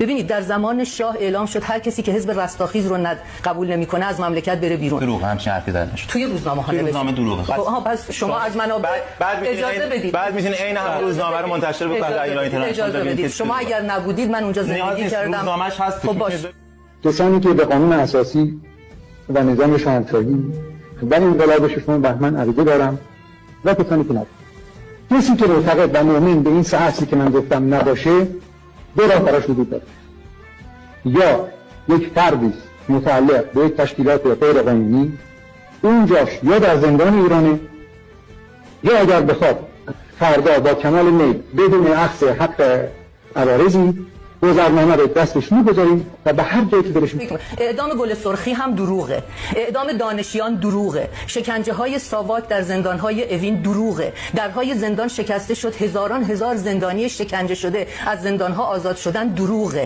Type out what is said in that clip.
ببینید در زمان شاه اعلام شد هر کسی که حزب رستاخیز رو قبول نمیکنه از مملکت بره بیرون. دروغ، همچین حرفی زده نشد. توی روزنامه ها روزنامه دروغه. پس شما از منابع اجازه بدید. بعد میتونید عین همون روزنامه رو منتشر بکنید در ایران اینترنشنال. اجازه بدید. شما اگر نبودید من اونجا زندگی کردم. روزنامه‌اش هست. خب باش. کسانی که به قانون اساسی و نظام شاهنشاهی و انقلاب 6 بهمن عقیده دارم و کسانی که ندارم. کسی که معتقد و مؤمن به این سه اصلی که من گفتم نباشه دو راه براش وجود داره. یا یک فردی متعلق به یک تشکیلات غیر قانونی اونجاش یا در زندان ایرانه، یا اگر بخواد فردا با کمال میل بدون اخذ حق عوارضی گذرنامه رو دستش میگذاریم و به هر جایی که دلش میخواد. اعدام گل سرخی هم دروغه، اعدام دانشیان دروغه، شکنجه های ساواک در زندان های اوین دروغه، درهای زندان شکسته شد، هزاران هزار زندانی شکنجه شده از زندان ها آزاد شدن دروغه.